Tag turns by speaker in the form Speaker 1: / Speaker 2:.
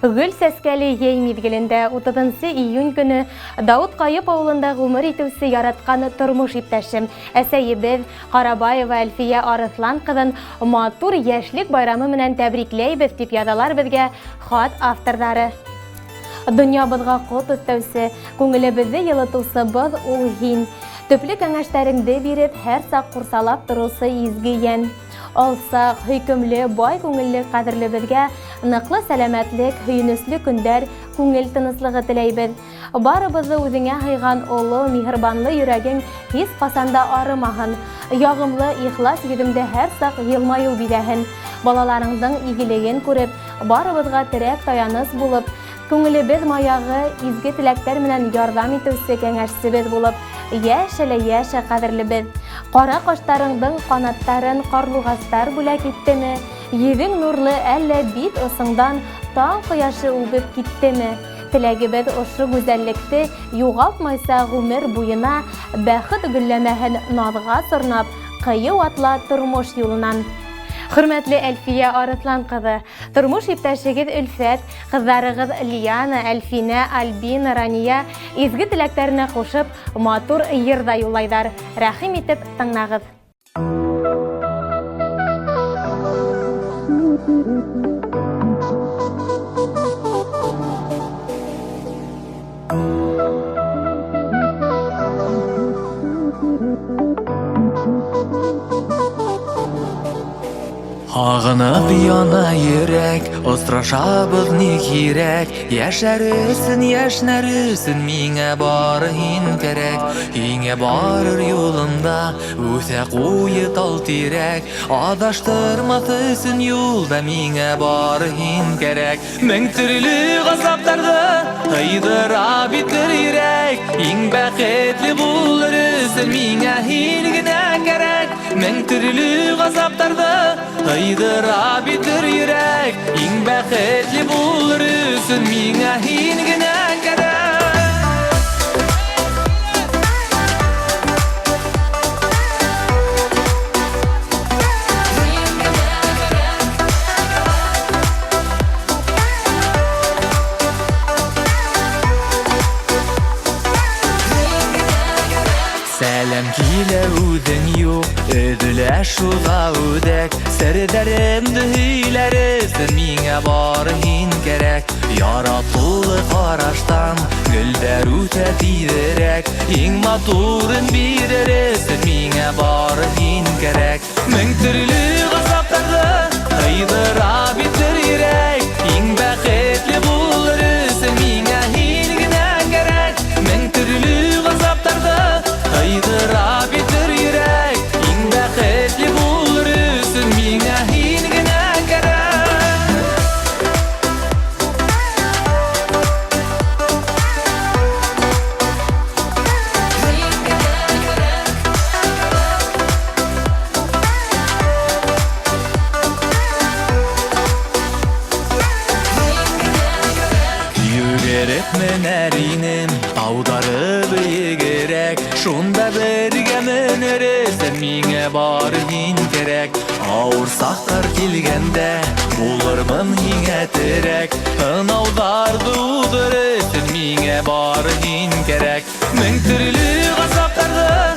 Speaker 1: Гүл сәскәле ей мизгелендә 30 июнь көне Дауыт Кайып авылында гомер итүсе яраткан тормыш иптәшем әсәебез Карабаева Әлфия Арыслан кызын матур яшьлек байрамы менән тәбрикләйбез дип язалар безгә хат авторлары. Дөньябызга кот өстәүсе, күңелебезне йылытусыбыз ул һин. Төпле кәңәшләреңде биреп, һәр сак курсалап торысы изге ян. Алсак, хөйкемле, бай күңелле кадерлебезгә ныклы сәламәтлек, һөйнесле көндәр, күңел тыныслыгы теләйбез. Барыбызны үзеңә һыйган олы, миһербанлы йөрәгең һис касанда арымаһын. Ягымлы, ихлас йөзеңдә һәр сак елмаю бирәһен. Балаларыңның игелеген күреп, барыбызга терәк таяныс булып, күңелебез маягы изге теләктәр менән ярдәм итүче кәңәшчебез булып, яшә кадерлебез. Кара каштарыңның канаттарын карлугастар бүләк иттеме? Йөзең нурлы әллә бит осыңдан таң кояшы үбеп киттеме? Теләгебез ошо гүзәллекте югалтмайса гомер буена, бәхет гөлләмәһен назга сырнап, кыю атла тормыш юлынан. Хөрмәтле Әлфия Арыслан кызы, тормыш иптәшегез Өлфәт, кызларыгыз Лияна, Әлфинә, Альбина, Рания изге теләкләренә кушып, матур йырда юллайдар. Рәхим итеп тыңлагыз.
Speaker 2: Ағынып яна йөрәк, осрашабыз ни кирәк. Яшәрсен, яшнәрсен, миңа бары һин кәрәк. Һиңә барыр юлымда үсә куе тал тирәк. Адаштырмас өчен юлда миңа бары һин кәрәк. Мең төрле газапларда кайдыра битер йөрәк. Иң бәхетле булыр өчен миңа һин генә кәрәк. Мең төрле газапларда кайдыра битер йөрәк. Иң бәхетле булыр өчен миңа һин генә кәрәк. Сәлем килә үдең юк, өділә шуға үдәк. Сәрдәрімді һөйләресін миңа бары һин кәрәк. Яратулы қараштан гөлдәр үтә тиҙерәк. Иң матурын бирересін миңа бары һин кәрәк. Мең төрле газаптарда кайдыра битер йөрәк. Иң бәхетле булыр өчен миңа һин генә кәрәк. Мең төрле газаптарда кайдыра битер йөрәк. Иң бәхетле булыр өчен миңа һин генә кәрәк. Йөгереп менәр инем, таудары биегерәк. Шунда бергә менересен миңа бары һин кәрәк. Авыр саклар килгәндә булырмын һиңә терәк. Ынауҙарҙы уҙыр өсөн миңа бары һин кәрәк. Мең төрлө газаптарҙы